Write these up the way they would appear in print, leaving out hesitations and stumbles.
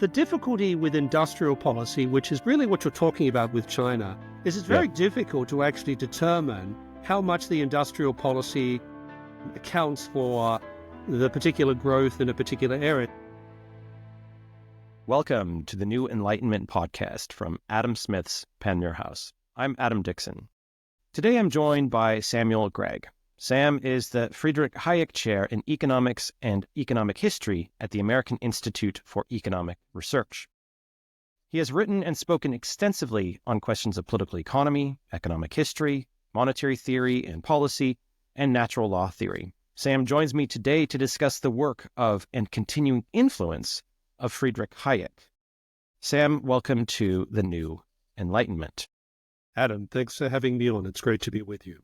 The difficulty with industrial policy, which is really what you're talking about with China, is it's very difficult to actually determine how much the industrial policy accounts for the particular growth in a particular area. Welcome to the New Enlightenment podcast from Adam Smith's Panmure House. I'm Adam Dixon. Today I'm joined by Samuel Gregg. Sam is the Friedrich Hayek Chair in Economics and Economic History at the American Institute for Economic Research. He has written and spoken extensively on questions of political economy, economic history, monetary theory and policy, and natural law theory. Sam joins me today to discuss the work of and continuing influence of Friedrich Hayek. Sam, welcome to the New Enlightenment. Adam, thanks for having me on. It's great to be with you.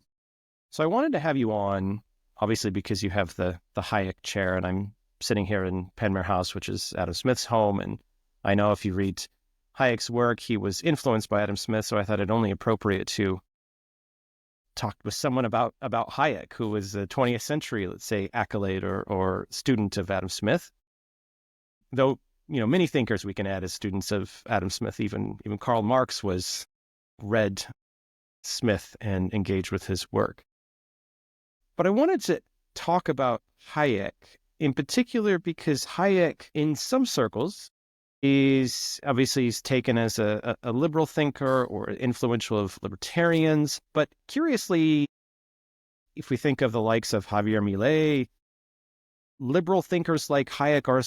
So I wanted to have you on, obviously, because you have the Hayek chair, and I'm sitting here in Panmure House, which is Adam Smith's home. And I know if you read Hayek's work, he was influenced by Adam Smith, so I thought it only appropriate to talk with someone about Hayek, who was a 20th century, let's say, accolade or student of Adam Smith. Though, many thinkers we can add as students of Adam Smith, even Karl Marx read Smith and engaged with his work. But I wanted to talk about Hayek in particular because Hayek, in some circles, is obviously he's taken as a liberal thinker or influential of libertarians. But curiously, if we think of the likes of Javier Milei, liberal thinkers like Hayek are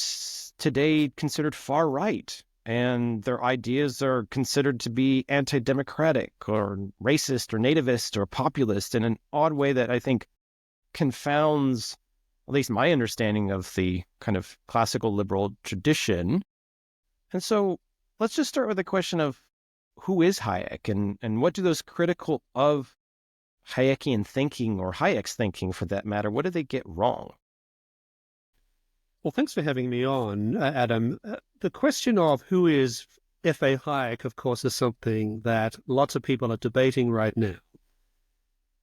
today considered far right, and their ideas are considered to be anti-democratic or racist or nativist or populist in an odd way that I think confounds at least my understanding of the kind of classical liberal tradition. And so let's just start with the question of who is Hayek and what do those critical of Hayekian thinking or Hayek's thinking for that matter, what do they get wrong? Well, thanks for having me on, Adam. The question of who is F.A. Hayek, of course, is something that lots of people are debating right now.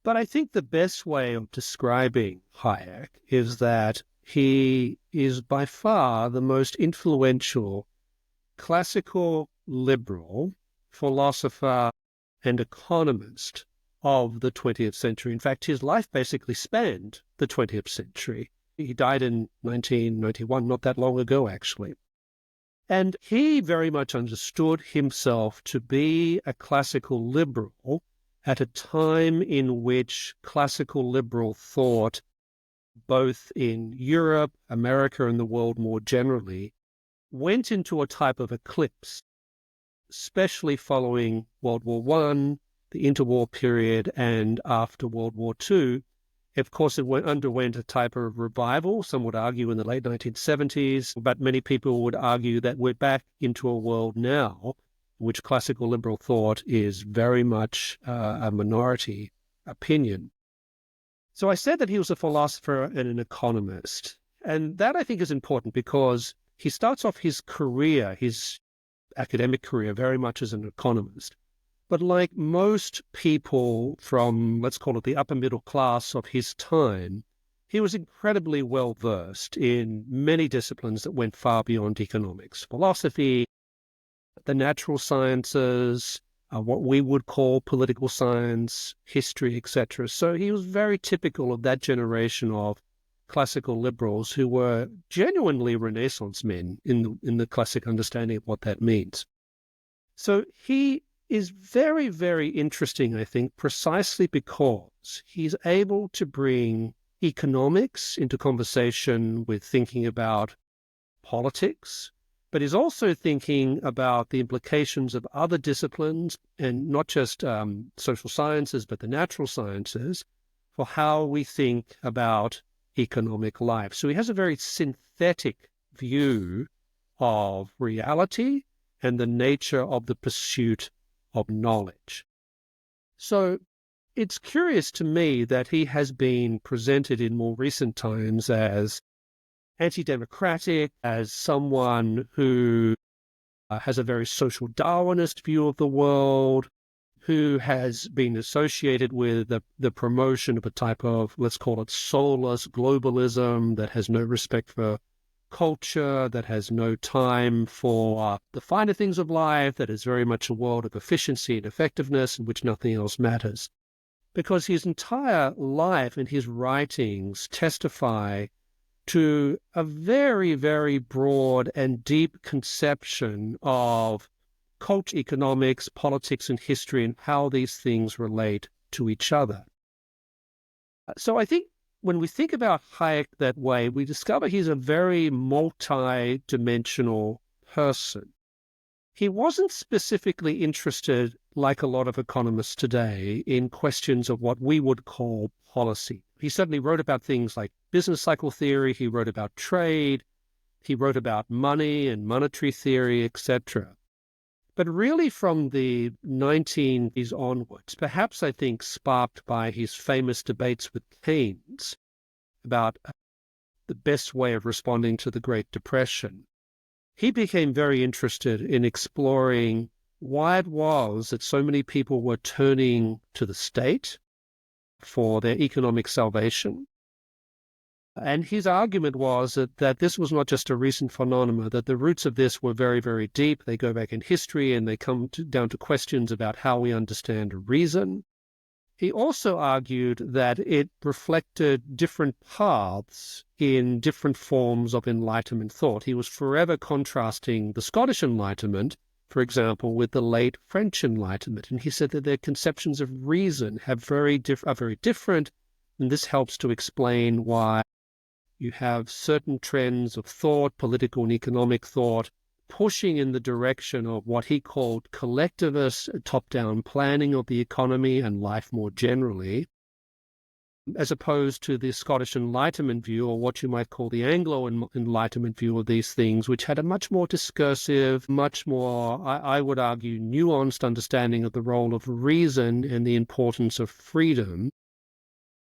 But I think the best way of describing Hayek is that he is by far the most influential classical liberal philosopher and economist of the 20th century. In fact, his life basically spanned the 20th century. He died in 1991, not that long ago, actually. And he very much understood himself to be a classical liberal at a time in which classical liberal thought, both in Europe, America, and the world more generally, went into a type of eclipse, especially following World War I, the interwar period, and after World War II. Of course, it underwent a type of revival, some would argue in the late 1970s, but many people would argue that we're back into a world now in which classical liberal thought is very much a minority opinion. So I said that he was a philosopher and an economist. And that I think is important because he starts off his career, his academic career, very much as an economist. But like most people from, let's call it the upper middle class of his time, he was incredibly well-versed in many disciplines that went far beyond economics. Philosophy, the natural sciences, what we would call political science, history, etc. So he was very typical of that generation of classical liberals who were genuinely Renaissance men in the classic understanding of what that means. So he is very, very interesting, I think, precisely because he's able to bring economics into conversation with thinking about politics, but he's also thinking about the implications of other disciplines, and not just social sciences, but the natural sciences, for how we think about economic life. So he has a very synthetic view of reality and the nature of the pursuit of knowledge. So it's curious to me that he has been presented in more recent times as anti-democratic, as someone who has a very social Darwinist view of the world, who has been associated with the promotion of a type of, let's call it soulless globalism that has no respect for culture that has no time for the finer things of life, that is very much a world of efficiency and effectiveness in which nothing else matters. Because his entire life and his writings testify to a very, very broad and deep conception of culture, economics, politics, and history, and how these things relate to each other. So I think when we think about Hayek that way, we discover he's a very multi-dimensional person. He wasn't specifically interested, like a lot of economists today, in questions of what we would call policy. He certainly wrote about things like business cycle theory, he wrote about trade, he wrote about money and monetary theory, etc. But really from the 1990s onwards, perhaps I think sparked by his famous debates with Keynes about the best way of responding to the Great Depression, he became very interested in exploring why it was that so many people were turning to the state for their economic salvation. And his argument was that this was not just a recent phenomenon, that the roots of this were very, very deep. They go back in history and they come down to questions about how we understand reason. He also argued that it reflected different paths in different forms of Enlightenment thought. He was forever contrasting the Scottish Enlightenment, for example, with the late French Enlightenment. And he said that their conceptions of reason are very different, and this helps to explain why you have certain trends of thought, political and economic thought, pushing in the direction of what he called collectivist, top-down planning of the economy and life more generally, as opposed to the Scottish Enlightenment view, or what you might call the Anglo-Enlightenment view of these things, which had a much more discursive, much more, I would argue, nuanced understanding of the role of reason and the importance of freedom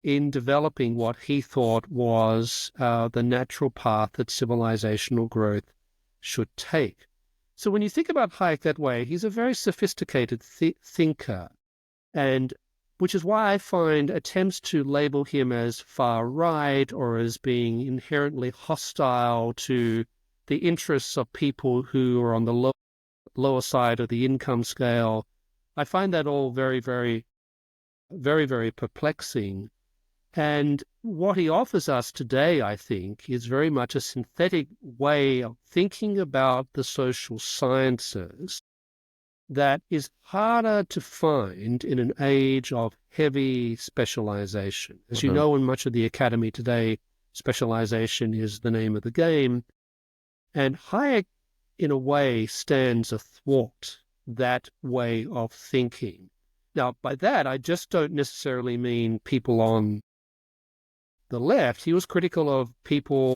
in developing what he thought was the natural path that civilizational growth should take. So when you think about Hayek that way, he's a very sophisticated thinker, and which is why I find attempts to label him as far right or as being inherently hostile to the interests of people who are on the lower side of the income scale, I find that all very, very, very, very perplexing. And what he offers us today, I think, is very much a synthetic way of thinking about the social sciences that is harder to find in an age of heavy specialization. As you know, in much of the academy today, specialization is the name of the game. And Hayek, in a way, stands athwart that way of thinking. Now, by that, I just don't necessarily mean people on the left. He was critical of people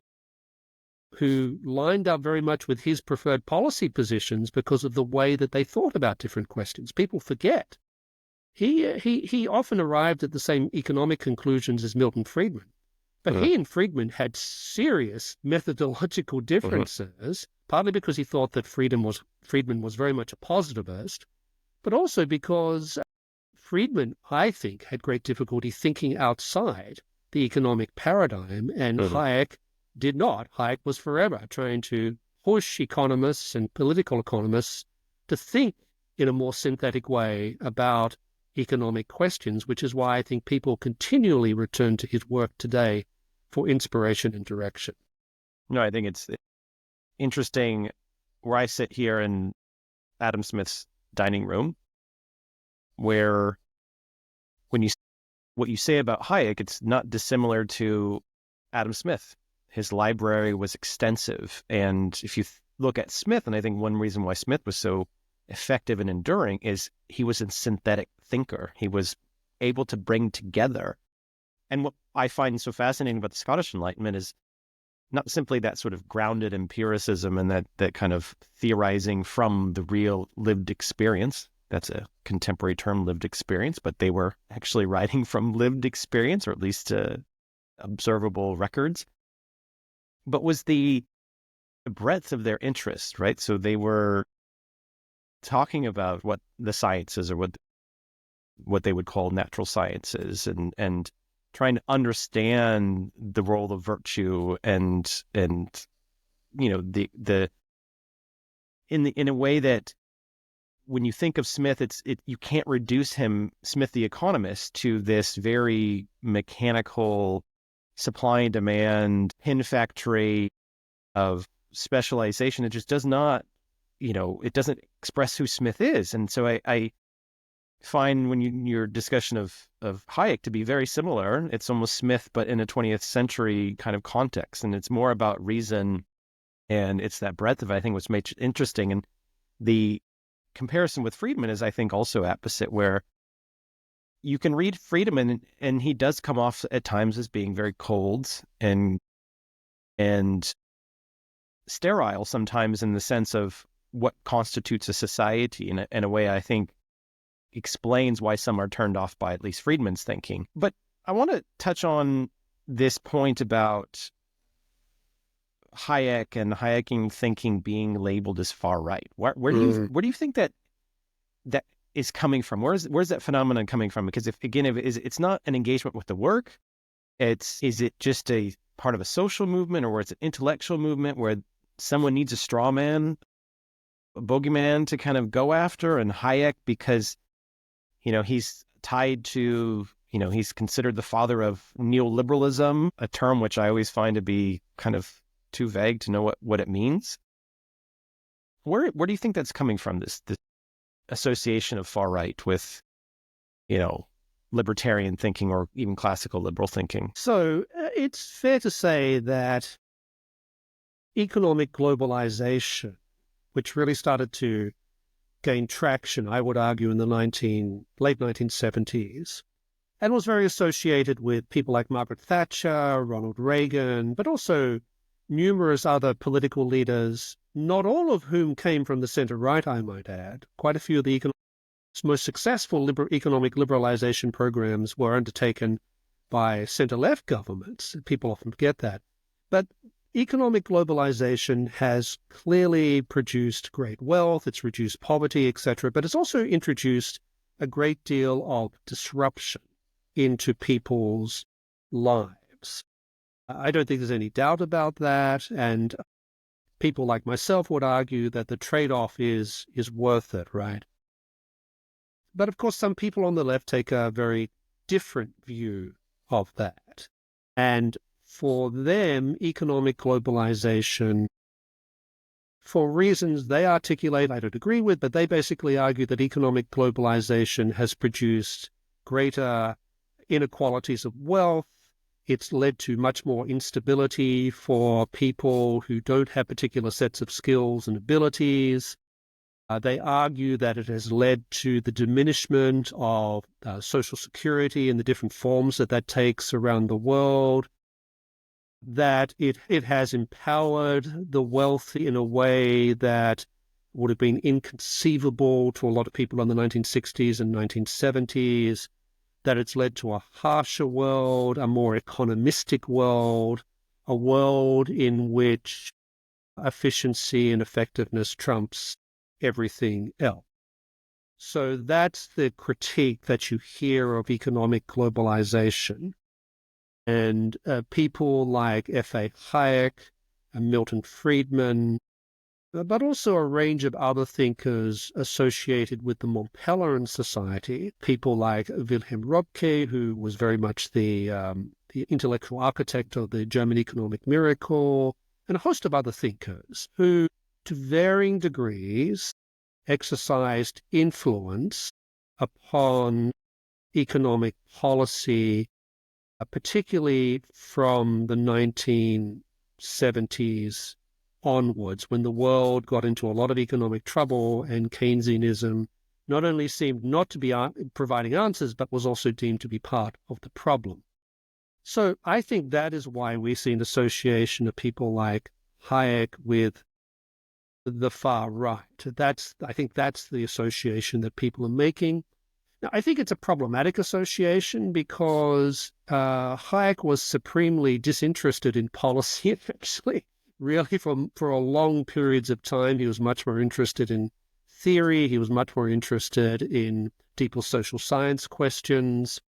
who lined up very much with his preferred policy positions because of the way that they thought about different questions. People forget. He often arrived at the same economic conclusions as Milton Friedman, but he and Friedman had serious methodological differences, partly because he thought that Friedman was very much a positivist, but also because Friedman, I think, had great difficulty thinking outside the economic paradigm, and Hayek did not. Hayek was forever trying to push economists and political economists to think in a more synthetic way about economic questions, which is why I think people continually return to his work today for inspiration and direction. No, I think it's interesting where I sit here in Adam Smith's dining room, where what you say about Hayek, it's not dissimilar to Adam Smith. His library was extensive. And if you look at Smith, and I think one reason why Smith was so effective and enduring is he was a synthetic thinker. He was able to bring together. And what I find so fascinating about the Scottish Enlightenment is not simply that sort of grounded empiricism and that kind of theorizing from the real lived experience. That's a contemporary term, lived experience, but they were actually writing from lived experience, or at least observable records. But was the breadth of their interest, right? So they were talking about what the sciences, or what they would call natural sciences, and trying to understand the role of virtue and the in a way that when you think of Smith, you can't reduce Smith the economist, to this very mechanical supply and demand pin factory of specialization. It just does not, it doesn't express who Smith is. And so I find your discussion of Hayek to be very similar. It's almost Smith, but in a 20th century kind of context. And it's more about reason, and it's that breadth of, I think, what's made it interesting. And the comparison with Friedman is, I think, also opposite, where you can read Friedman and he does come off at times as being very cold and sterile sometimes, in the sense of what constitutes a society, in a way I think explains why some are turned off by at least Friedman's thinking. But I want to touch on this point about Hayek and Hayekian thinking being labeled as far right. Where do you think that is coming from? Where's that phenomenon coming from? Because if it's not an engagement with the work, is it just a part of a social movement, or it's an intellectual movement where someone needs a straw man, a bogeyman to kind of go after? And Hayek, because he's tied to, he's considered the father of neoliberalism, a term which I always find to be kind of too vague to know what it means. Where do you think that's coming from, this association of far right with, libertarian thinking, or even classical liberal thinking? So it's fair to say that economic globalization, which really started to gain traction, I would argue, in the late 1970s, and was very associated with people like Margaret Thatcher, Ronald Reagan, but also numerous other political leaders, not all of whom came from the center-right, I might add. Quite a few of the most successful economic liberalization programs were undertaken by center-left governments. People often forget that. But economic globalization has clearly produced great wealth, it's reduced poverty, etc., but it's also introduced a great deal of disruption into people's lives. I don't think there's any doubt about that, and people like myself would argue that the trade-off is worth it, right? But of course, some people on the left take a very different view of that. And for them, economic globalization, for reasons they articulate, I don't agree with, but they basically argue that economic globalization has produced greater inequalities of wealth. It's led to much more instability for people who don't have particular sets of skills and abilities. They argue that it has led to the diminishment of social security in the different forms that takes around the world, that it has empowered the wealthy in a way that would have been inconceivable to a lot of people in the 1960s and 1970s, that it's led to a harsher world, a more economistic world, a world in which efficiency and effectiveness trumps everything else. So that's the critique that you hear of economic globalization. And people like F.A. Hayek and Milton Friedman, but also a range of other thinkers associated with the Montpellier Society, people like Wilhelm Röpke, who was very much the intellectual architect of the German economic miracle, and a host of other thinkers who, to varying degrees, exercised influence upon economic policy, particularly from the 1970s onwards, when the world got into a lot of economic trouble and Keynesianism not only seemed not to be providing answers, but was also deemed to be part of the problem. So I think that is why we see an association of people like Hayek with the far right. I think that's the association that people are making. Now, I think it's a problematic association because Hayek was supremely disinterested in policy, actually. Really, for a long periods of time, he was much more interested in theory. He was much more interested in deeper social science questions.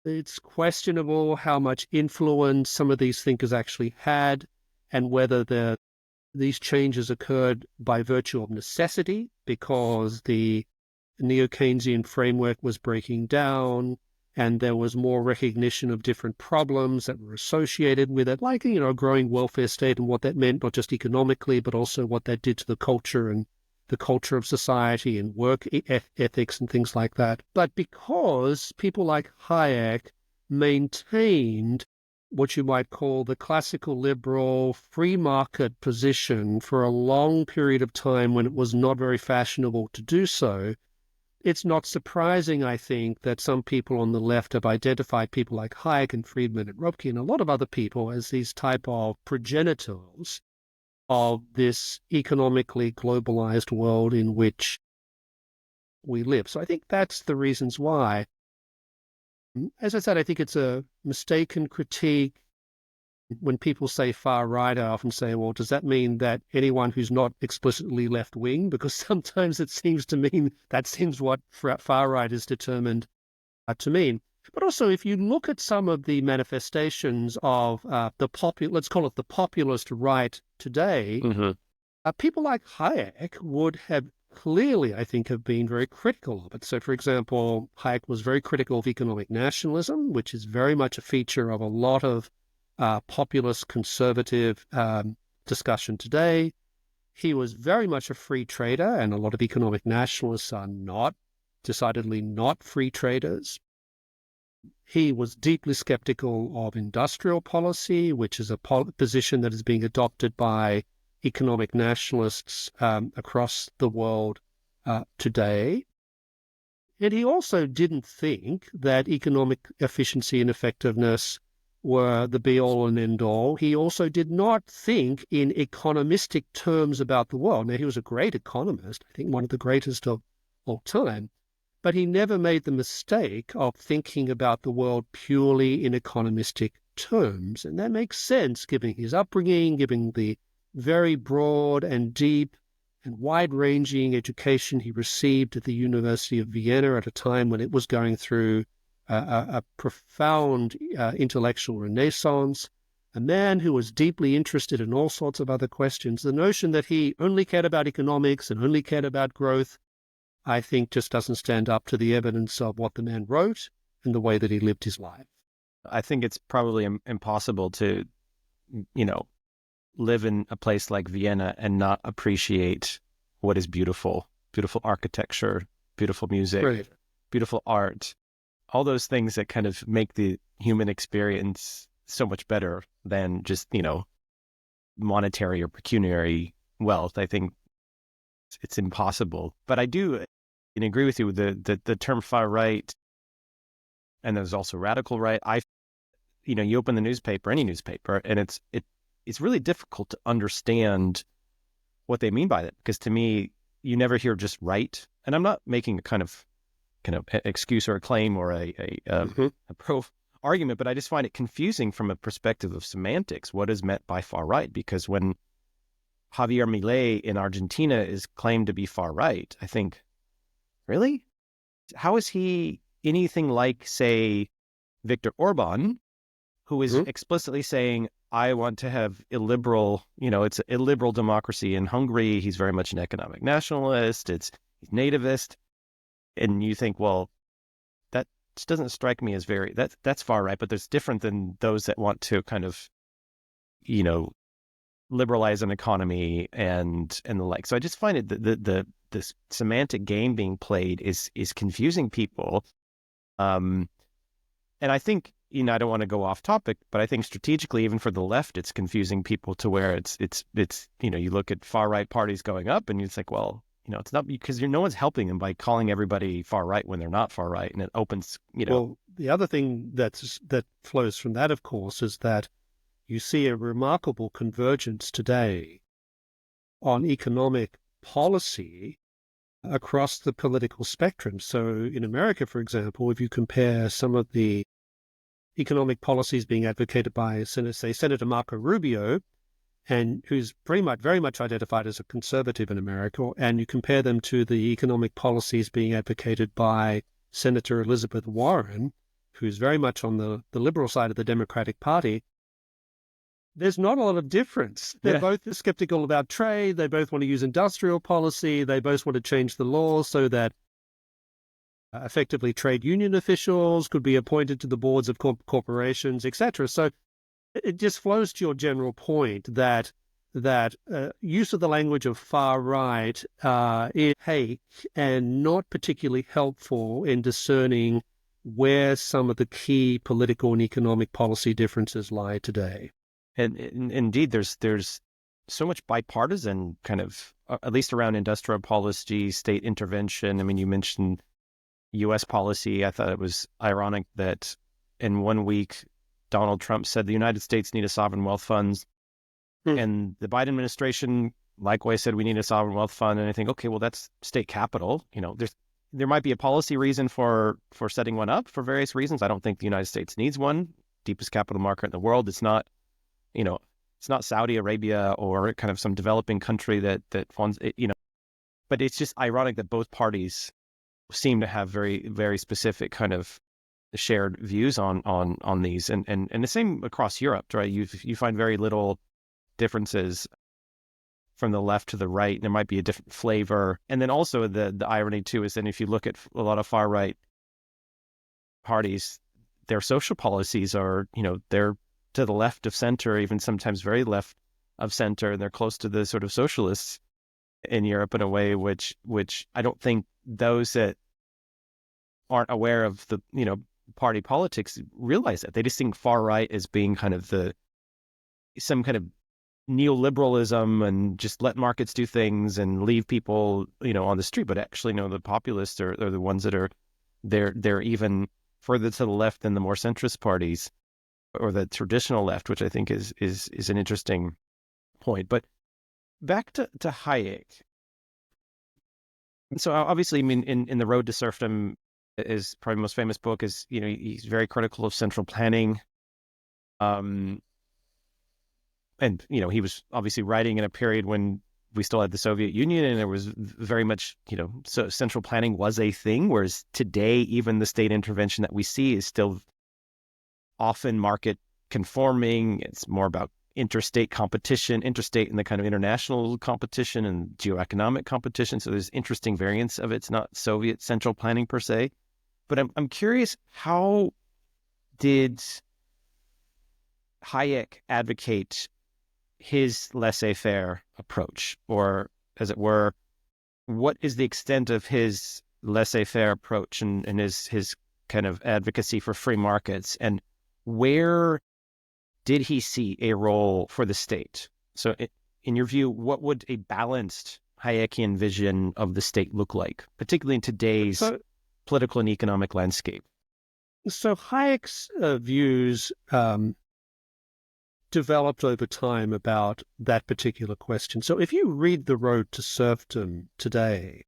It's questionable how much influence some of these thinkers actually had and whether these changes occurred by virtue of necessity because the neo-Keynesian framework was breaking down and there was more recognition of different problems that were associated with it, like, a growing welfare state and what that meant, not just economically, but also what that did to the culture and the culture of society and work ethics and things like that. But because people like Hayek maintained what you might call the classical liberal free market position for a long period of time when it was not very fashionable to do so, it's not surprising, I think, that some people on the left have identified people like Hayek and Friedman and Röpke and a lot of other people as these type of progenitors of this economically globalized world in which we live. So I think that's the reasons why. As I said, I think it's a mistaken critique. When people say far right, I often say, well, does that mean that anyone who's not explicitly left wing? Because sometimes it seems to mean that seems what far right is determined to mean. But also, if you look at some of the manifestations of let's call it the populist right today, people like Hayek would have clearly, I think, have been very critical of it. So, for example, Hayek was very critical of economic nationalism, which is very much a feature of a lot of populist conservative discussion today. He was very much a free trader, and a lot of economic nationalists are decidedly not free traders. He was deeply skeptical of industrial policy, which is a position that is being adopted by economic nationalists across the world today. And he also didn't think that economic efficiency and effectiveness were the be-all and end-all. He also did not think in economistic terms about the world. Now, he was a great economist, I think one of the greatest of all time, but he never made the mistake of thinking about the world purely in economistic terms. And that makes sense, given his upbringing, given the very broad and deep and wide-ranging education he received at the University of Vienna at a time when it was going through a profound intellectual renaissance, a man who was deeply interested in all sorts of other questions. The notion that he only cared about economics and only cared about growth, I think, just doesn't stand up to the evidence of what the man wrote and the way that he lived his life. I think it's probably impossible to, live in a place like Vienna and not appreciate what is beautiful architecture, beautiful music, Right. beautiful art, all those things that kind of make the human experience so much better than just, monetary or pecuniary wealth. I think it's impossible. But I do agree with you with the term far right, and there's also radical right. You open the newspaper, any newspaper, and it's really difficult to understand what they mean by that, because to me, you never hear just right. And I'm not making a kind of excuse or a claim or a pro argument, but I just find it confusing from a perspective of semantics. What is meant by far right? Because when Javier Milei in Argentina is claimed to be far right, I think, really? How is he anything like, say, Viktor Orban, who is explicitly saying, I want to have illiberal, it's an illiberal democracy in Hungary. He's very much an economic nationalist. He's nativist. And you think, well, that just doesn't strike me as that's far right, but there's different than those that want to kind of, liberalize an economy and the like. So I just find it the semantic game being played is confusing people. And I think, I don't want to go off topic, but I think strategically, even for the left, it's confusing people to where it's you look at far right parties going up and it's like, well, it's not because no one's helping them by calling everybody far right when they're not far right. And it opens, Well, the other thing that flows from that, of course, is that you see a remarkable convergence today on economic policy across the political spectrum. So in America, for example, if you compare some of the economic policies being advocated by, say, Senator Marco Rubio, and who's very much identified as a conservative in America, and you compare them to the economic policies being advocated by Senator Elizabeth Warren, who's very much on the liberal side of the Democratic Party, there's not a lot of difference. They're Yeah. both skeptical about trade. They both want to use industrial policy. They both want to change the laws so that effectively trade union officials could be appointed to the boards of corporations, etc. So it just flows to your general point that use of the language of far right is Hayek and not particularly helpful in discerning where some of the key political and economic policy differences lie today. And indeed, there's so much bipartisan kind of, at least around industrial policy, state intervention. I mean, you mentioned U.S. policy. I thought it was ironic that in 1 week, Donald Trump said the United States need a sovereign wealth fund. And the Biden administration likewise said we need a sovereign wealth fund. And I think, okay, well, that's state capital. There might be a policy reason for setting one up for various reasons. I don't think the United States needs one. Deepest capital market in the world. It's not, it's not Saudi Arabia or kind of some developing country that funds it, but it's just ironic that both parties seem to have very, very specific kind of shared views on these, and the same across Europe, right? You find very little differences from the left to the right. There might be a different flavor, and then also the irony too is that if you look at a lot of far right parties, their social policies are, they're to the left of center, even sometimes very left of center, and they're close to the sort of socialists in Europe in a way which I don't think those that aren't aware of the, party politics realize that. They just think far right as being kind of some kind of neoliberalism and just let markets do things and leave people, on the street. But actually, the populists are the ones that are, they're even further to the left than the more centrist parties or the traditional left, which I think is an interesting point. But back to Hayek. So obviously, I mean, in The Road to Serfdom, is probably most famous book is, he's very critical of central planning. And, he was obviously writing in a period when we still had the Soviet Union and there was very much, so central planning was a thing, whereas today, even the state intervention that we see is still often market conforming. It's more about interstate competition, interstate and the kind of international competition and geoeconomic competition. So there's interesting variants of it. It's not Soviet central planning per se. But I'm curious, how did Hayek advocate his laissez-faire approach? Or, as it were, what is the extent of his laissez-faire approach and his kind of advocacy for free markets? And where did he see a role for the state? So in your view, what would a balanced Hayekian vision of the state look like, particularly in today's political and economic landscape? So Hayek's views developed over time about that particular question. So if you read The Road to Serfdom today,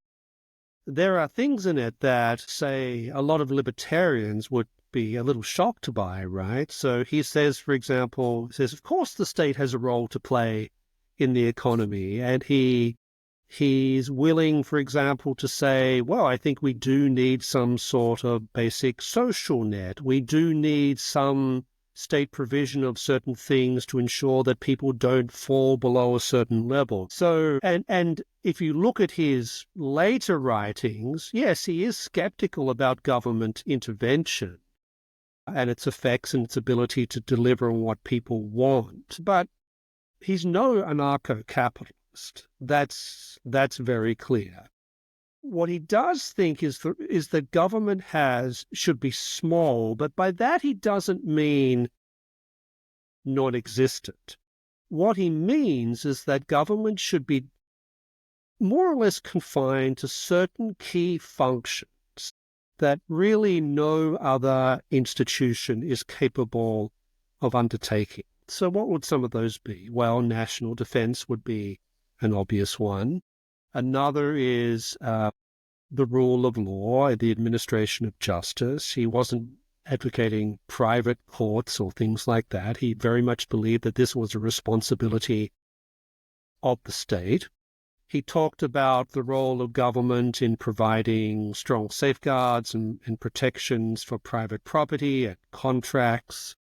there are things in it that, say, a lot of libertarians would be a little shocked by, right? So he says, for example, of course the state has a role to play in the economy, and he's willing, for example, to say, well, I think we do need some sort of basic social net. We do need some state provision of certain things to ensure that people don't fall below a certain level. So, and if you look at his later writings, yes, he is skeptical about government intervention and its effects and its ability to deliver on what people want. But he's no anarcho-capitalist. That's very clear. What he does think is that government should be small, but by that he doesn't mean non-existent. What he means is that government should be more or less confined to certain key functions that really no other institution is capable of undertaking. So what would some of those be? Well, national defense would be an obvious one. Another is the rule of law, the administration of justice. He wasn't advocating private courts or things like that. He very much believed that this was a responsibility of the state. He talked about the role of government in providing strong safeguards and protections for private property and contracts.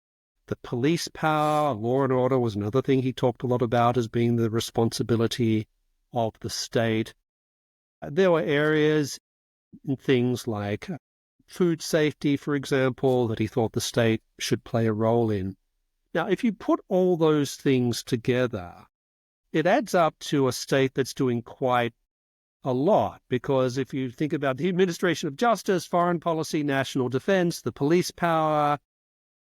The police power, law and order was another thing he talked a lot about as being the responsibility of the state. There were areas in things like food safety, for example, that he thought the state should play a role in. Now, if you put all those things together, it adds up to a state that's doing quite a lot, because if you think about the administration of justice, foreign policy, national defense, the police power,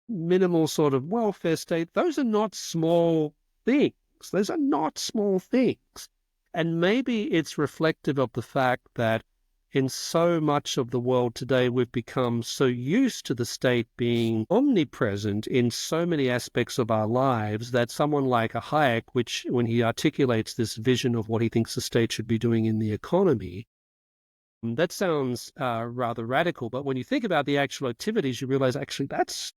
minimal sort of welfare state, those are not small things. Those are not small things. And maybe it's reflective of the fact that in so much of the world today, we've become so used to the state being omnipresent in so many aspects of our lives that someone like a Hayek, which when he articulates this vision of what he thinks the state should be doing in the economy, that sounds rather radical. But when you think about the actual activities, you realize actually that's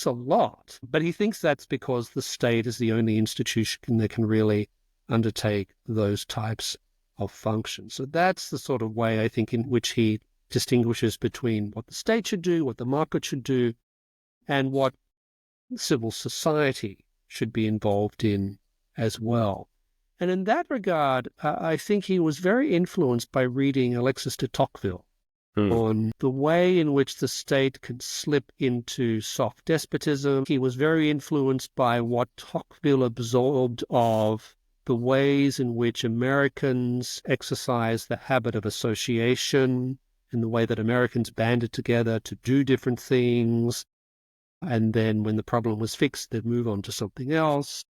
a lot. But he thinks that's because the state is the only institution that can really undertake those types of functions. So that's the sort of way I think in which he distinguishes between what the state should do, what the market should do, and what civil society should be involved in as well. And in that regard, I think he was very influenced by reading Alexis de Tocqueville on the way in which the state can slip into soft despotism. He was very influenced by what Tocqueville absorbed of the ways in which Americans exercise the habit of association, and the way that Americans banded together to do different things. And then when the problem was fixed, they'd move on to something else.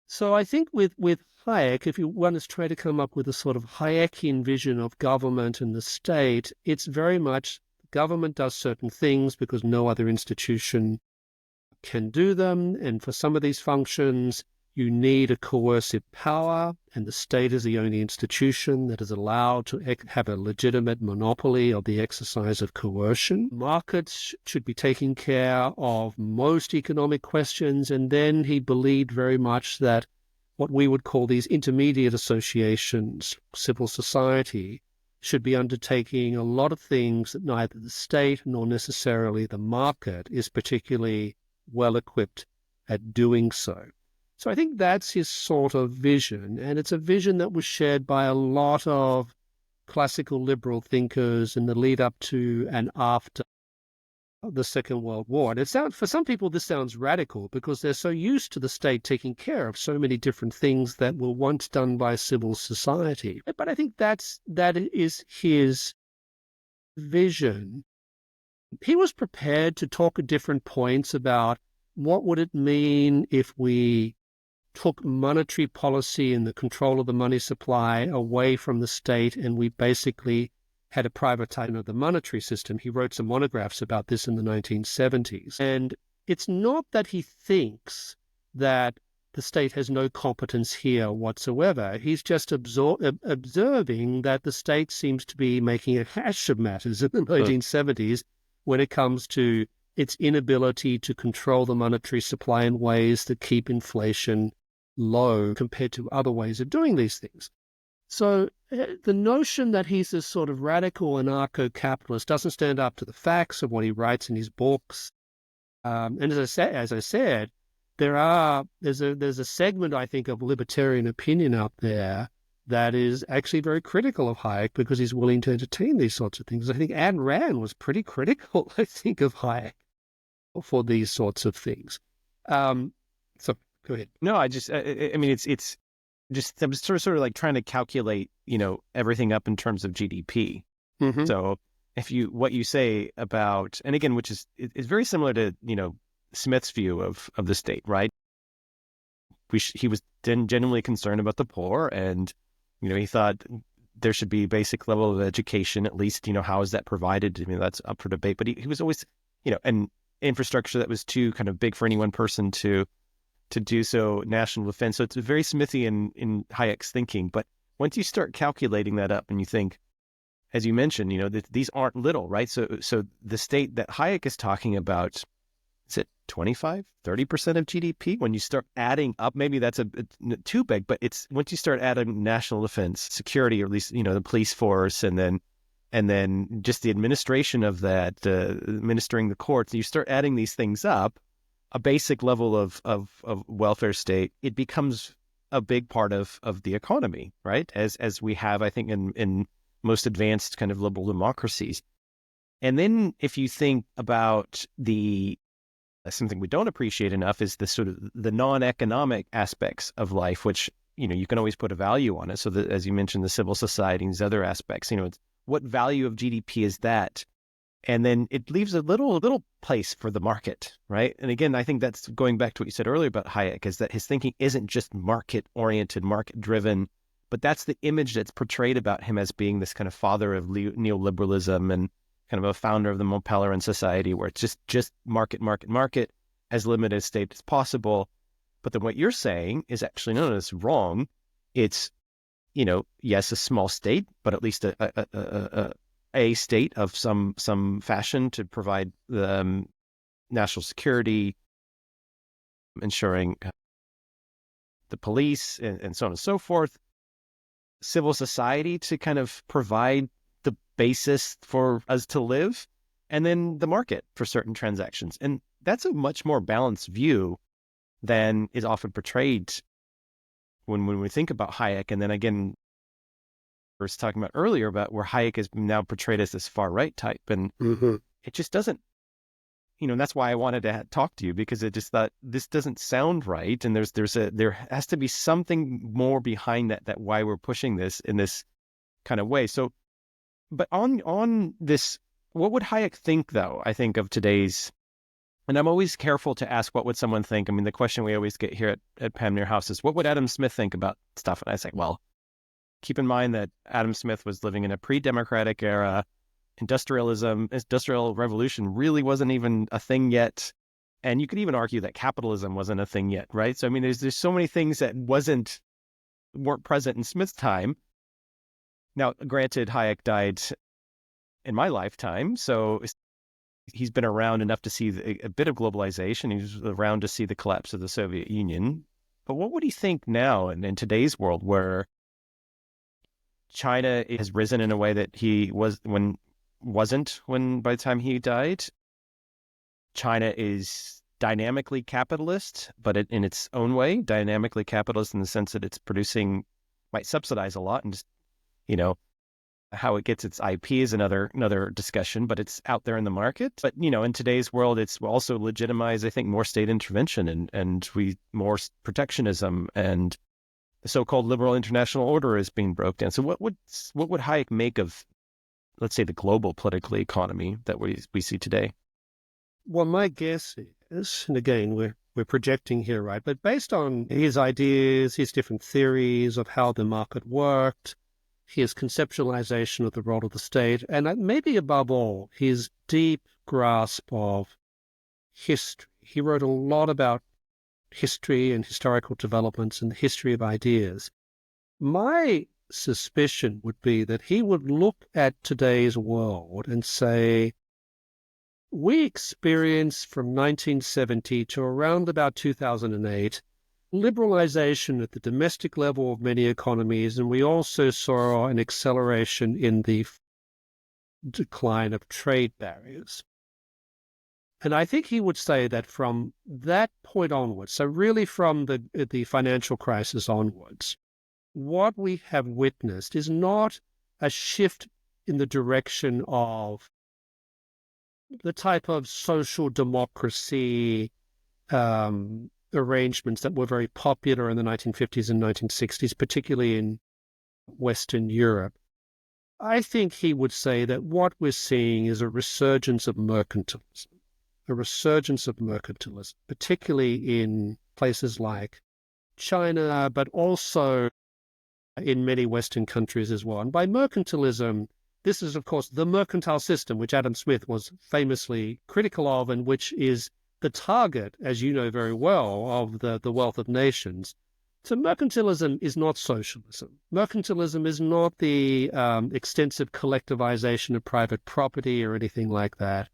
So I think with Hayek, if you want to try to come up with a sort of Hayekian vision of government and the state, it's very much government does certain things because no other institution can do them. And for some of these functions, you need a coercive power, and the state is the only institution that is allowed to have a legitimate monopoly of the exercise of coercion. Markets should be taking care of most economic questions, and then he believed very much that what we would call these intermediate associations, civil society, should be undertaking a lot of things that neither the state nor necessarily the market is particularly well equipped at doing so. So I think that's his sort of vision, and it's a vision that was shared by a lot of classical liberal thinkers in the lead up to and after the Second World War. And for some people, this sounds radical because they're so used to the state taking care of so many different things that were once done by civil society. But I think that is his vision. He was prepared to talk at different points about what would it mean if we took monetary policy and the control of the money supply away from the state, and we basically had a privatization of the monetary system. He wrote some monographs about this in the 1970s. And it's not that he thinks that the state has no competence here whatsoever. He's just observing that the state seems to be making a hash of matters in the 1970s when it comes to its inability to control the monetary supply in ways that keep inflation low compared to other ways of doing these things. So the notion that he's this sort of radical anarcho-capitalist doesn't stand up to the facts of what he writes in his books. And as I said, there's a segment, I think, of libertarian opinion out there that is actually very critical of Hayek because he's willing to entertain these sorts of things. I think Ayn Rand was pretty critical, I think, of Hayek for these sorts of things. So go ahead. No, I mean, it's just, I'm sort of like trying to calculate, everything up in terms of GDP. Mm-hmm. So what you say about, and again, which is very similar to, Smith's view of the state, right? He was genuinely concerned about the poor, and, he thought there should be a basic level of education, at least, how is that provided? I mean, that's up for debate, but he was always, an infrastructure that was too kind of big for any one person to do so, national defense. So it's very Smithy in Hayek's thinking. But once you start calculating that up and you think, as you mentioned, that these aren't little, right? So the state that Hayek is talking about, is it 25, 30% of GDP? When you start adding up, maybe that's a bit too big, but it's once you start adding national defense, security, or at least, the police force, and then just the administration of that, administering the courts, you start adding these things up, a basic level of welfare state, it becomes a big part of the economy, right? As we have, I think, in most advanced kind of liberal democracies. And then if you think about something we don't appreciate enough is the sort of the non-economic aspects of life, which, you can always put a value on it. So that, as you mentioned, the civil society and these other aspects, it's, what value of GDP is that? And then it leaves a little place for the market, right? And again, I think that's going back to what you said earlier about Hayek, is that his thinking isn't just market-oriented, market-driven, but that's the image that's portrayed about him as being this kind of father of neoliberalism and kind of a founder of the Mopellerian society, where it's just market, market, market, as limited a state as possible. But then what you're saying is actually, no, it's wrong. It's, yes, a small state, but at least a state of some fashion to provide the national security, ensuring the police, and so on and so forth, civil society to kind of provide the basis for us to live, and then the market for certain transactions. And that's a much more balanced view than is often portrayed when we think about Hayek. And then again, we were talking about earlier about where Hayek is now portrayed as this far right type, and it just doesn't, and that's why I wanted to talk to you, because it just thought this doesn't sound right, and there has to be something more behind that why we're pushing this in this kind of way. So, but on this, what would Hayek think, though? I think of today's, and I'm always careful to ask, what would someone think? I mean, the question we always get here at Panmure House is, what would Adam Smith think about stuff? And I say, well, keep in mind that Adam Smith was living in a pre-democratic era. Industrial revolution really wasn't even a thing yet. And you could even argue that capitalism wasn't a thing yet, right? So, I mean, there's so many things that weren't present in Smith's time. Now, granted, Hayek died in my lifetime, so he's been around enough to see a bit of globalization. He was around to see the collapse of the Soviet Union. But what would he think now in today's world, where China has risen in a way that he wasn't when by the time he died? China is dynamically capitalist, but in its own way, dynamically capitalist in the sense that it's might subsidize a lot, and just, how it gets its IP is another discussion, but it's out there in the market. But, in today's world, it's also legitimized, I think, more state intervention and more protectionism, and the so-called liberal international order is being broken down. So what would Hayek make of, let's say, the global political economy that we see today? Well, my guess is, and again, we're projecting here, right? But based on his ideas, his different theories of how the market worked, his conceptualization of the role of the state, and maybe above all, his deep grasp of history. He wrote a lot about history and historical developments and the history of ideas. My suspicion would be that he would look at today's world and say, we experienced from 1970 to around about 2008 liberalization at the domestic level of many economies, and we also saw an acceleration in the decline of trade barriers. And I think he would say that from that point onwards, so really from the financial crisis onwards, what we have witnessed is not a shift in the direction of the type of social democracy arrangements that were very popular in the 1950s and 1960s, particularly in Western Europe. I think he would say that what we're seeing is a resurgence of mercantilism, particularly in places like China, but also in many Western countries as well. And by mercantilism, this is, of course, the mercantile system, which Adam Smith was famously critical of, and which is the target, as you know very well, of the wealth of nations. So mercantilism is not socialism. Mercantilism is not the extensive collectivization of private property or anything like that.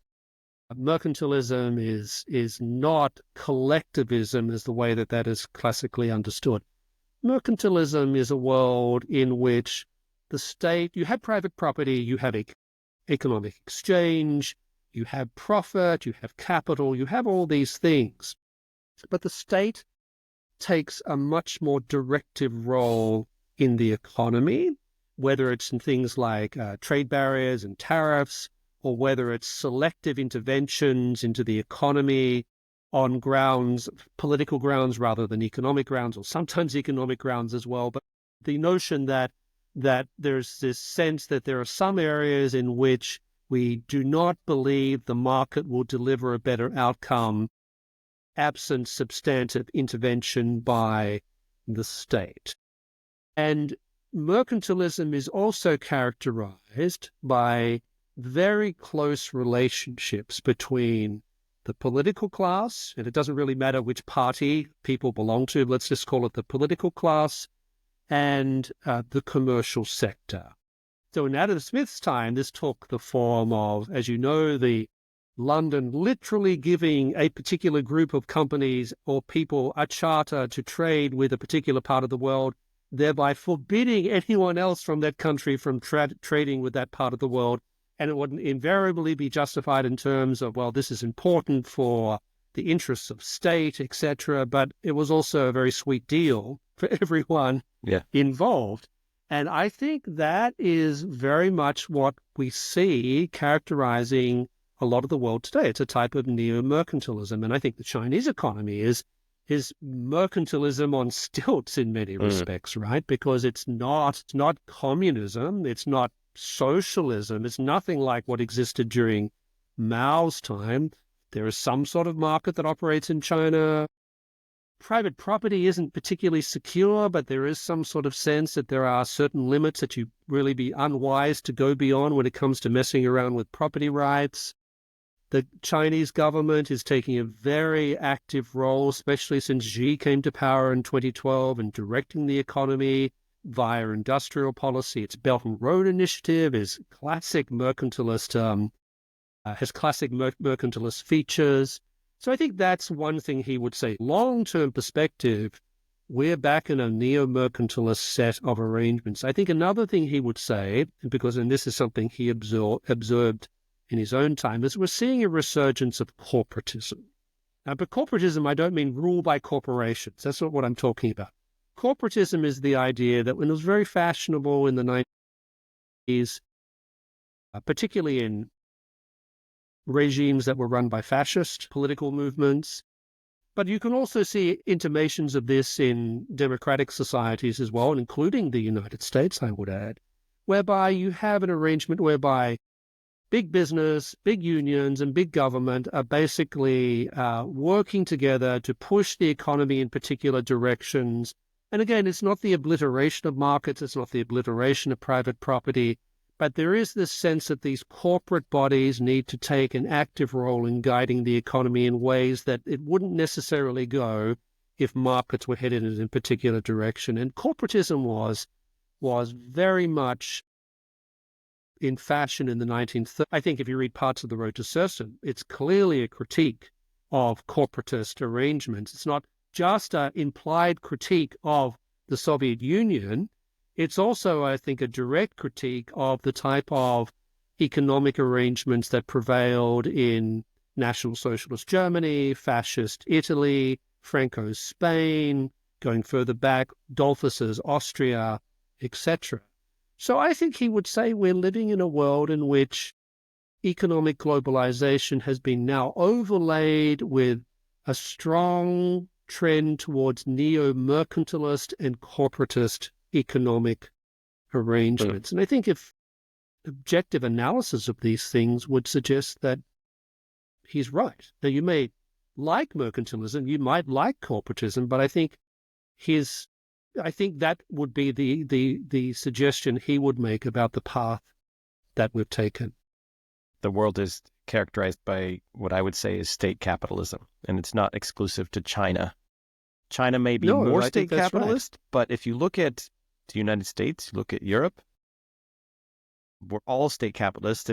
Mercantilism is not collectivism as the way that is classically understood. Mercantilism is a world in which the state, you have private property, you have economic exchange, you have profit, you have capital, you have all these things. but the state takes a much more directive role in the economy, whether it's in things like trade barriers and tariffs, or whether it's selective interventions into the economy on grounds, political grounds rather than economic grounds, or sometimes economic grounds as well. But the notion that there's this sense that there are some areas in which we do not believe the market will deliver a better outcome absent substantive intervention by the state. And mercantilism is also characterized by very close relationships between the political class, and it doesn't really matter which party people belong to, let's just call it the political class, and the commercial sector. So in Adam Smith's time, this took the form of, as you know, the London literally giving a particular group of companies or people a charter to trade with a particular part of the world, thereby forbidding anyone else from that country from trading with that part of the world. And it would invariably be justified in terms of, well, this is important for the interests of state, etc. But it was also a very sweet deal for everyone involved. And I think that is very much what we see characterizing a lot of the world today. It's a type of neo-mercantilism. And I think the Chinese economy is mercantilism on stilts in many respects, right? Because it's not communism, it's not socialism, it's nothing like what existed during Mao's time. There is some sort of market that operates in China. Private property isn't particularly secure, but there is some sort of sense that there are certain limits that you really be unwise to go beyond when it comes to messing around with property rights. The Chinese government is taking a very active role, especially since Xi came to power in 2012, and directing the economy via industrial policy. Its Belt and Road Initiative is classic mercantilist, has classic mercantilist features. So I think that's one thing he would say. Long-term perspective, we're back in a neo-mercantilist set of arrangements. I think another thing he would say, and this is something he observed in his own time, is we're seeing a resurgence of corporatism. Now, by corporatism, I don't mean rule by corporations. That's not what I'm talking about. Corporatism is the idea that when it was very fashionable in the 90s, particularly in regimes that were run by fascist political movements, but you can also see intimations of this in democratic societies as well, including the United States, I would add, whereby you have an arrangement whereby big business, big unions, and big government are basically working together to push the economy in particular directions. And again, it's not the obliteration of markets, it's not the obliteration of private property, but there is this sense that these corporate bodies need to take an active role in guiding the economy in ways that it wouldn't necessarily go if markets were headed in a particular direction. And corporatism was very much in fashion in the 1930s. I think if you read parts of The Road to Serfdom, it's clearly a critique of corporatist arrangements. It's not just an implied critique of the Soviet Union. It's also, I think, a direct critique of the type of economic arrangements that prevailed in National Socialist Germany, Fascist Italy, Franco's Spain, going further back, Dollfuss's Austria, etc. So I think he would say we're living in a world in which economic globalization has been now overlaid with a strong trend towards neo-mercantilist and corporatist economic arrangements. And I think if objective analysis of these things would suggest that he's right. Now, you may like mercantilism, you might like corporatism, but I think that would be the suggestion he would make about the path that we've taken. The world is characterized by what I would say is state capitalism, and it's not exclusive to China. China may be more state capitalist, but if you look at the United States, you look at Europe, we're all state capitalists.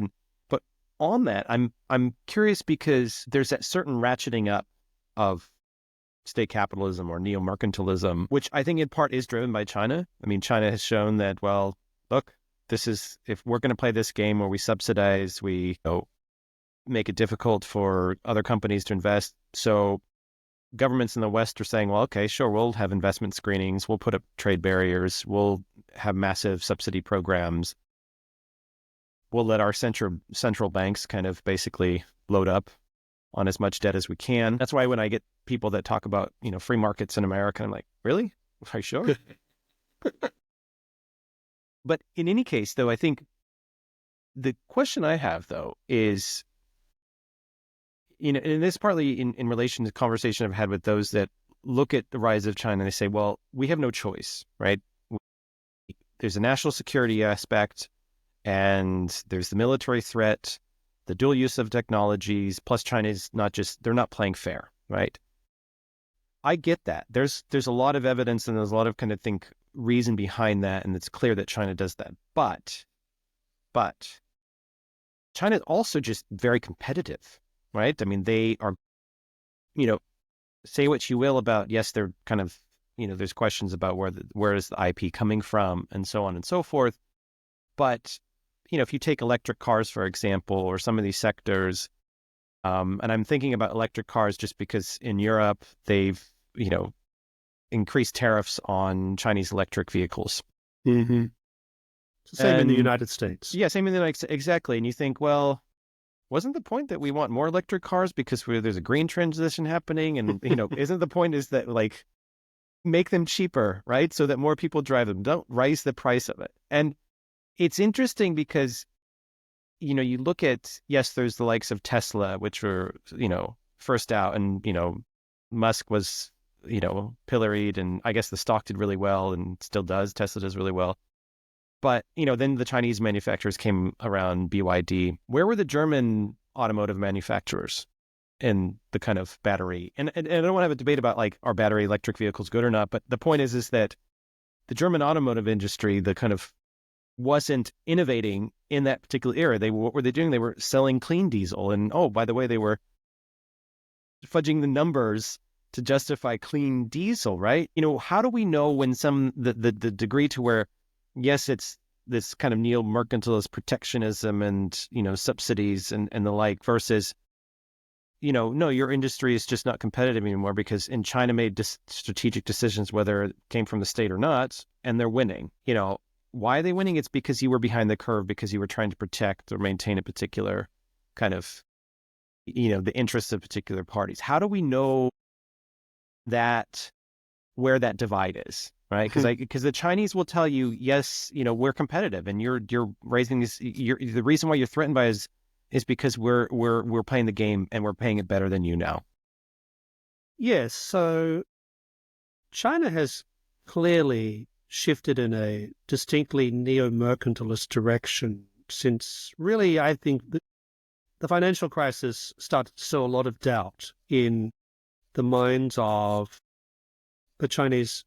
But on that, I'm curious because there's that certain ratcheting up of state capitalism or neo-mercantilism, which I think in part is driven by China. I mean, China has shown that, well, look, if we're going to play this game where we subsidize, we make it difficult for other companies to invest. So governments in the West are saying, well, okay, sure, we'll have investment screenings, we'll put up trade barriers, we'll have massive subsidy programs, we'll let our central banks kind of basically load up on as much debt as we can. That's why when I get people that talk about, free markets in America, I'm like, really? Are you sure? But in any case, though, I think the question I have, though, is, and this partly in relation to the conversation I've had with those that look at the rise of China and they say, well, we have no choice, right? There's a national security aspect and there's the military threat, the dual use of technologies, plus China's they're not playing fair, right? I get that. There's a lot of evidence and there's a lot of reason behind that, and it's clear that China does that. But China is also just very competitive, right? I mean, they are, say what you will about, yes, they're kind of, there's questions about where is the IP coming from and so on and so forth. But, if you take electric cars, for example, or some of these sectors, and I'm thinking about electric cars just because in Europe, they've, increased tariffs on Chinese electric vehicles. Mm-hmm. Same in the United States. Yeah, same in the United States. Exactly. And you think, well, wasn't the point that we want more electric cars because there's a green transition happening? And, isn't the point is that make them cheaper, right? So that more people drive them. Don't raise the price of it. And it's interesting because, you look at, yes, there's the likes of Tesla, which were, first out, and, Musk was, pilloried, and I guess the stock did really well and still does. Tesla does really well. But, then the Chinese manufacturers came around, BYD. Where were the German automotive manufacturers in the kind of battery? And I don't want to have a debate about are battery electric vehicles good or not, but the point is that the German automotive industry, the kind of wasn't innovating in that particular era. What were they doing? They were selling clean diesel. And by the way, they were fudging the numbers to justify clean diesel, right? How do we know when the degree to where, yes, it's this kind of neo-mercantilist protectionism and, subsidies and the like versus, no, your industry is just not competitive anymore because in China made strategic decisions, whether it came from the state or not, and they're winning. Why are they winning? It's because you were behind the curve, because you were trying to protect or maintain a particular kind of, the interests of particular parties. How do we know that where that divide is, right? Because the Chinese will tell you, yes, we're competitive, and you're raising this. The reason why you're threatened by is because we're playing the game and we're paying it better than you now. Yes, so China has clearly shifted in a distinctly neo-mercantilist direction since really, I think, the financial crisis started to sow a lot of doubt in the minds of the Chinese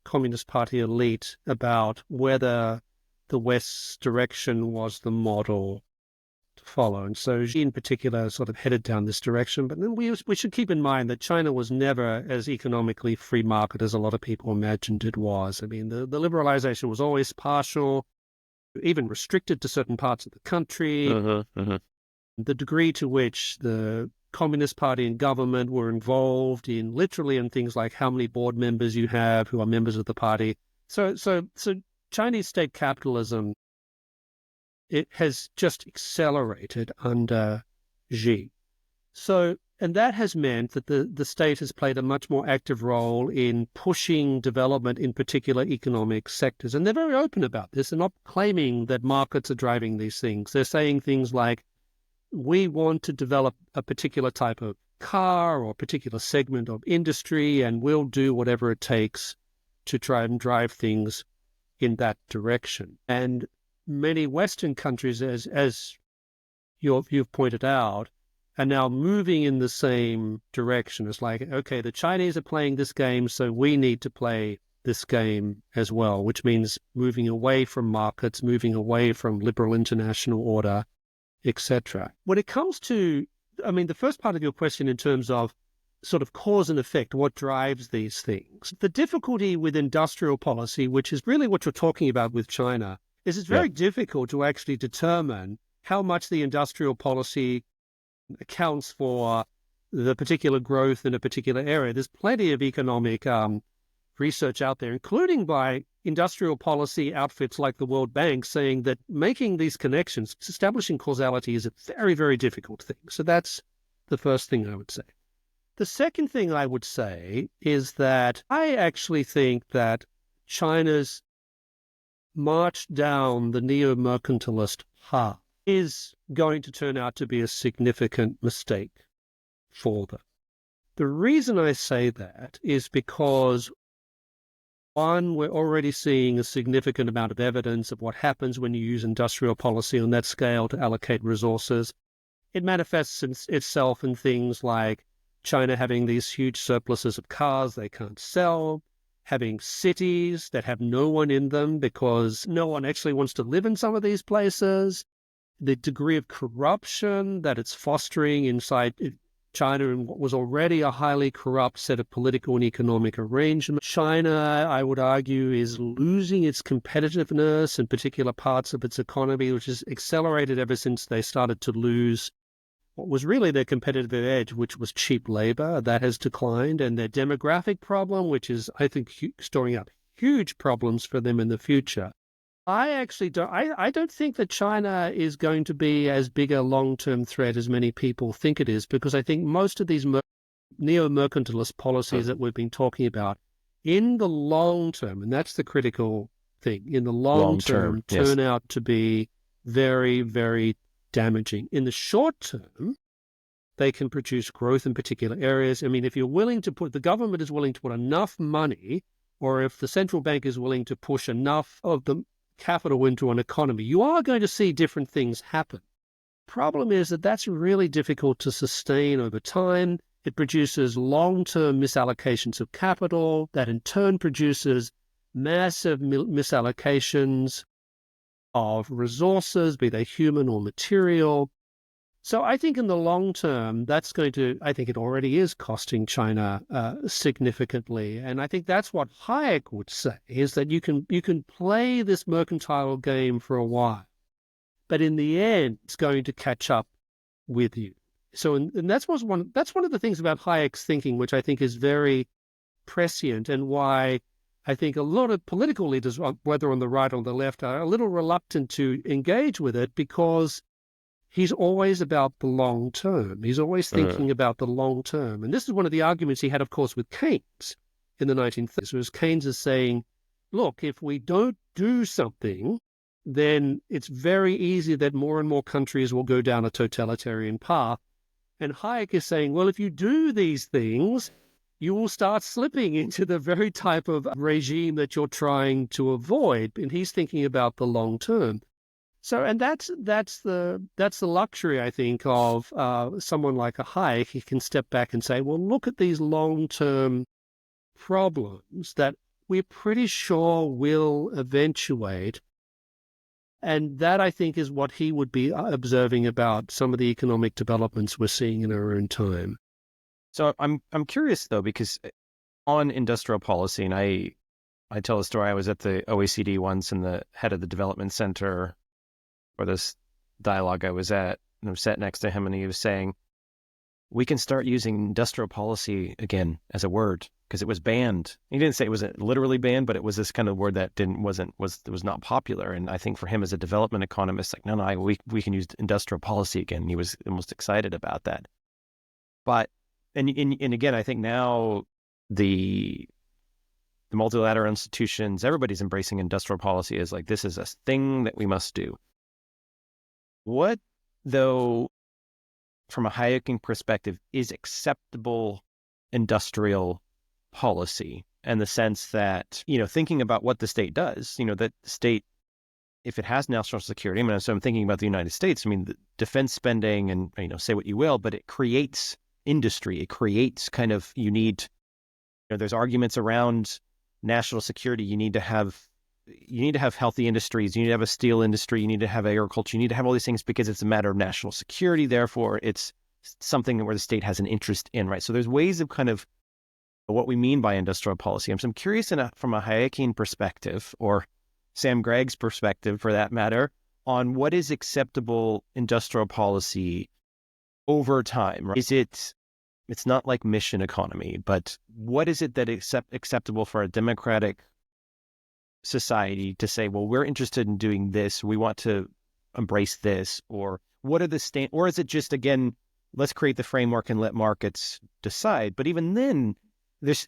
Communist Party elite about whether the West's direction was the model to follow. And so Xi in particular sort of headed down this direction. But then we should keep in mind that China was never as economically free market as a lot of people imagined it was. I mean, the liberalization was always partial, even restricted to certain parts of the country. The degree to which the Communist Party and government were involved in things like how many board members you have who are members of the party. So Chinese state capitalism, it has just accelerated under Xi. And that has meant that the state has played a much more active role in pushing development in particular economic sectors. And they're very open about this. They're not claiming that markets are driving these things. They're saying things like, we want to develop a particular type of car or a particular segment of industry, and we'll do whatever it takes to try and drive things in that direction. And many Western countries, as you've pointed out, are now moving in the same direction. It's like, okay, the Chinese are playing this game, so we need to play this game as well, which means moving away from markets, moving away from liberal international order, etc. When it comes to, the first part of your question in terms of sort of cause and effect, what drives these things, the difficulty with industrial policy, which is really what you're talking about with China, is it's very difficult to actually determine how much the industrial policy accounts for the particular growth in a particular area. There's plenty of economic research out there, including by industrial policy outfits like the World Bank, saying that making these connections, establishing causality, is a very, very difficult thing. So that's the first thing I would say. The second thing I would say is that I actually think that China's march down the neo-mercantilist path is going to turn out to be a significant mistake for them. The reason I say that is because, one, we're already seeing a significant amount of evidence of what happens when you use industrial policy on that scale to allocate resources. It manifests itself in things like China having these huge surpluses of cars they can't sell, having cities that have no one in them because no one actually wants to live in some of these places, the degree of corruption that it's fostering inside China in what was already a highly corrupt set of political and economic arrangements. China, I would argue, is losing its competitiveness in particular parts of its economy, which has accelerated ever since they started to lose what was really their competitive edge, which was cheap labor. That has declined. And their demographic problem, which is, I think, storing up huge problems for them in the future. I actually don't. I don't think that China is going to be as big a long-term threat as many people think it is, because I think most of these neo-mercantilist policies that we've been talking about, in the long term, and that's the critical thing, in the long term, turn out to be very, very damaging. In the short term, they can produce growth in particular areas. I mean, if you're willing to the government is willing to put enough money, or if the central bank is willing to push enough of the capital into an economy, you are going to see different things happen. Problem is that that's really difficult to sustain over time. It produces long-term misallocations of capital that in turn produces massive misallocations of resources, be they human or material. So I think in the long term, I think it already is costing China significantly. And I think that's what Hayek would say, is that you can play this mercantile game for a while, but in the end, it's going to catch up with you. So, and that's one of the things about Hayek's thinking, which I think is very prescient, and why I think a lot of political leaders, whether on the right or the left, are a little reluctant to engage with it, because he's always about the long term. He's always thinking about the long term. And this is one of the arguments he had, of course, with Keynes in the 1930s, was Keynes is saying, look, if we don't do something, then it's very easy that more and more countries will go down a totalitarian path. And Hayek is saying, well, if you do these things, you will start slipping into the very type of regime that you're trying to avoid. And he's thinking about the long term. So, and that's the luxury, I think, of someone like a Hayek. He can step back and say, well, look at these long-term problems that we're pretty sure will eventuate. And that, I think, is what he would be observing about some of the economic developments we're seeing in our own time. So I'm curious, though, because on industrial policy, and I tell a story. I was at the OECD once, and the head of the development center for this dialogue I was at, and I was sat next to him, and he was saying, we can start using industrial policy again as a word, because it was banned. He didn't say it was literally banned, but it was this kind of word that was not popular. And I think for him as a development economist, like, no, we can use industrial policy again. And he was almost excited about that. But and again, I think now the multilateral institutions, everybody's embracing industrial policy as like, this is a thing that we must do. What, though, from a Hayekian perspective, is acceptable industrial policy, in the sense that, thinking about what the state does, that the state, if it has national security, so I'm thinking about the United States, the defense spending, and, say what you will, but it creates industry. It creates there's arguments around national security. You need to have healthy industries. You need to have a steel industry. You need to have agriculture. You need to have all these things because it's a matter of national security. Therefore, it's something where the state has an interest in, right? So there's ways of kind of what we mean by industrial policy. So I'm curious from a Hayekian perspective, or Sam Gregg's perspective for that matter, on what is acceptable industrial policy over time. Right? Is It's not like mission economy, but what is it that is acceptable for a democratic society to say, well, we're interested in doing this, we want to embrace this, or what are the or is it just, again, let's create the framework and let markets decide? But even then, let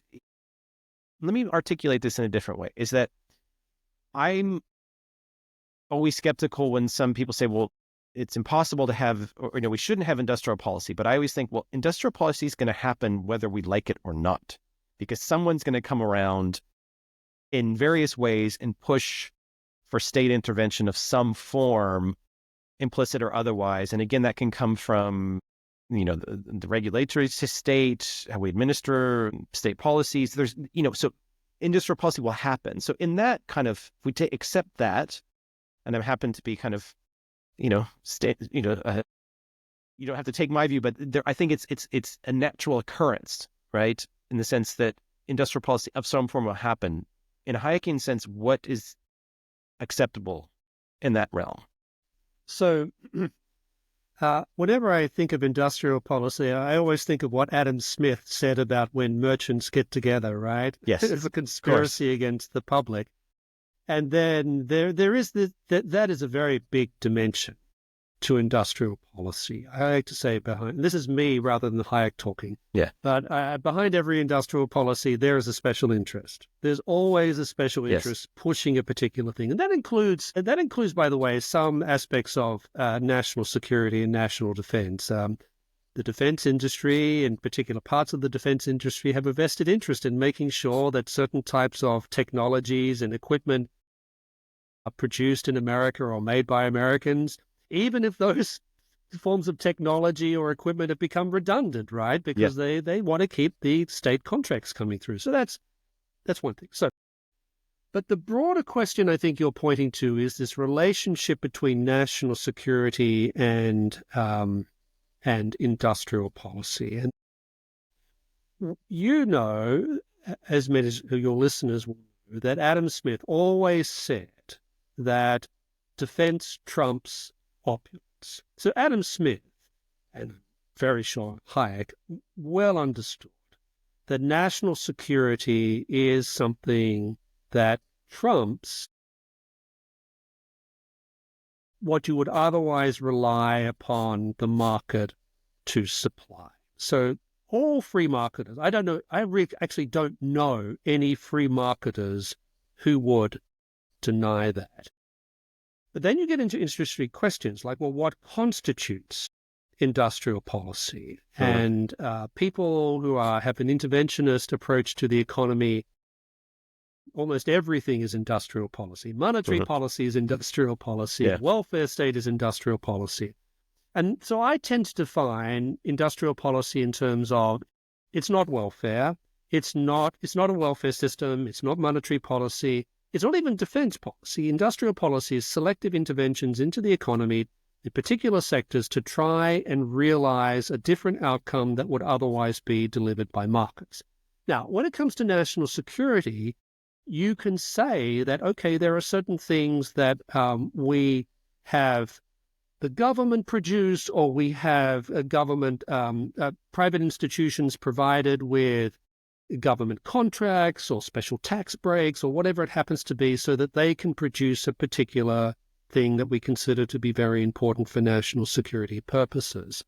me articulate this in a different way, is that I'm always skeptical when some people say, well, it's impossible to have, or, we shouldn't have industrial policy. But I always think, well, industrial policy is going to happen whether we like it or not, because someone's going to come around in various ways and push for state intervention of some form, implicit or otherwise. And again, that can come from, the regulatory state, how we administer state policies. There's, so industrial policy will happen. So in that kind of, if we accept that, and I happen to be kind of, you don't have to take my view, but I think it's a natural occurrence, right? In the sense that industrial policy of some form will happen. In a Hayekian sense, what is acceptable in that realm? So whenever I think of industrial policy, I always think of what Adam Smith said about when merchants get together, right? Yes. It's a conspiracy against the public. And then there is that is a very big dimension to industrial policy. I like to say this is me rather than Hayek talking. Yeah. But behind every industrial policy, there is a special interest. There's always a special interest pushing a particular thing. And that includes, by the way, some aspects of national security and national defense. The defense industry, in particular parts of the defense industry, have a vested interest in making sure that certain types of technologies and equipment are produced in America or made by Americans, even if those forms of technology or equipment have become redundant, right? Because they want to keep the state contracts coming through. So that's one thing. So, but the broader question I think you're pointing to is this relationship between national security and industrial policy. And as many of your listeners will know, that Adam Smith always said that defense trumps opulence. So Adam Smith, and I'm very sure Hayek, well understood that national security is something that trumps what you would otherwise rely upon the market to supply. So all free marketers, I actually don't know any free marketers who would deny that. But then you get into interesting questions like, well, what constitutes industrial policy? And people who have an interventionist approach to the economy, almost everything is industrial policy. Monetary policy is industrial policy. Welfare state is industrial policy. And so I tend to define industrial policy in terms of it's not welfare, it's not a welfare system, it's not monetary policy, it's not even defense policy. Industrial policy is selective interventions into the economy in particular sectors to try and realize a different outcome that would otherwise be delivered by markets. Now, when it comes to national security, you can say that, okay, there are certain things that we have the government produced, or we have a government, private institutions provided with government contracts or special tax breaks or whatever it happens to be, so that they can produce a particular thing that we consider to be very important for national security purposes.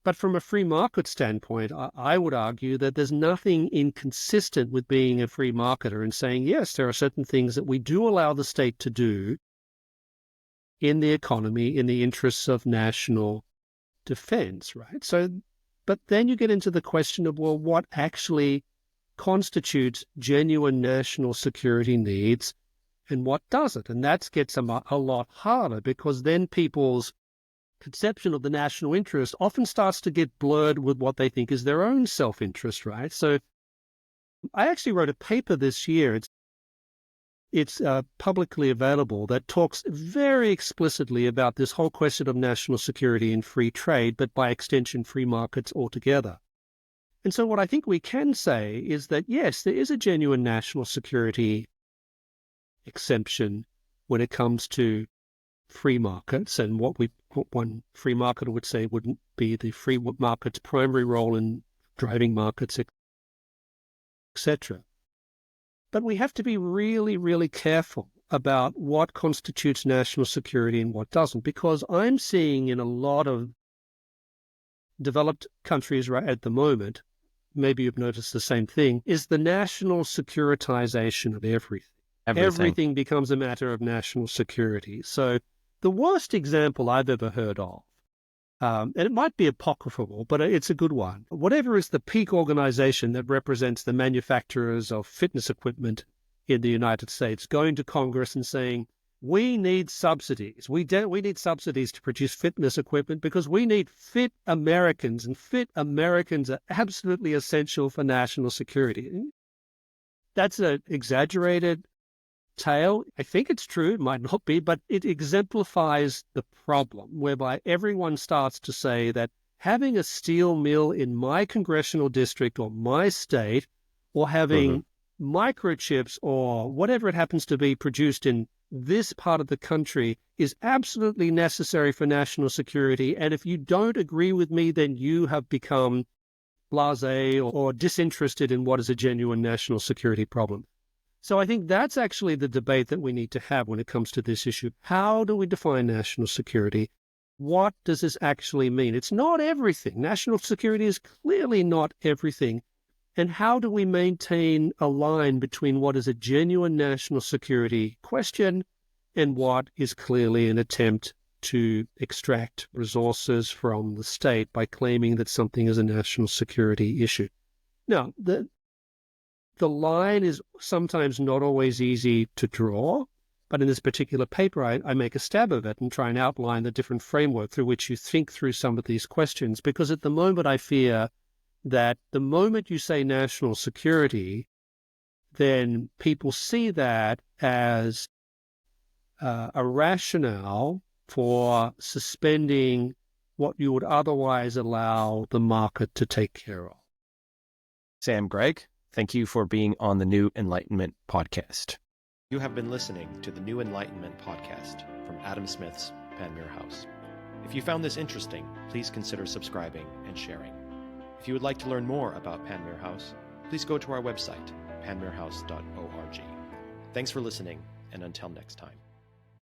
But from a free market standpoint, I would argue that there's nothing inconsistent with being a free marketer and saying, yes, there are certain things that we do allow the state to do in the economy in the interests of national defense, right? So, but then you get into the question of, well, what actually constitutes genuine national security needs and what doesn't? And that gets a lot harder, because then people's conception of the national interest often starts to get blurred with what they think is their own self-interest, right? So I actually wrote a paper this year. It's publicly available, that talks very explicitly about this whole question of national security and free trade, but by extension, free markets altogether. And so what I think we can say is that, yes, there is a genuine national security exemption when it comes to free markets and what we what one free marketer would say wouldn't be the free market's primary role in driving markets, etc. But we have to be really, really careful about what constitutes national security and what doesn't, because I'm seeing in a lot of developed countries right at the moment, maybe you've noticed the same thing, is the national securitization of everything. Everything becomes a matter of national security. So the worst example I've ever heard of, and it might be apocryphal, but it's a good one. Whatever is the peak organization that represents the manufacturers of fitness equipment in the United States going to Congress and saying, we need subsidies. We need subsidies to produce fitness equipment because we need fit Americans, and fit Americans are absolutely essential for national security. That's an exaggerated tale. I think it's true, it might not be, but it exemplifies the problem whereby everyone starts to say that having a steel mill in my congressional district or my state, or having microchips or whatever it happens to be produced in this part of the country is absolutely necessary for national security. And if you don't agree with me, then you have become blasé or disinterested in what is a genuine national security problem. So I think that's actually the debate that we need to have when it comes to this issue. How do we define national security? What does this actually mean? It's not everything. National security is clearly not everything. And how do we maintain a line between what is a genuine national security question and what is clearly an attempt to extract resources from the state by claiming that something is a national security issue? Now, the line is sometimes not always easy to draw, but in this particular paper, I make a stab of it and try and outline the different framework through which you think through some of these questions, because at the moment I fear that the moment you say national security, then people see that as a rationale for suspending what you would otherwise allow the market to take care of. Sam Gregg, thank you for being on the New Enlightenment podcast. You have been listening to the New Enlightenment podcast from Adam Smith's Panmure House. If you found this interesting, please consider subscribing and sharing. If you would like to learn more about Panmure House, please go to our website, panmurehouse.org. Thanks for listening, and until next time.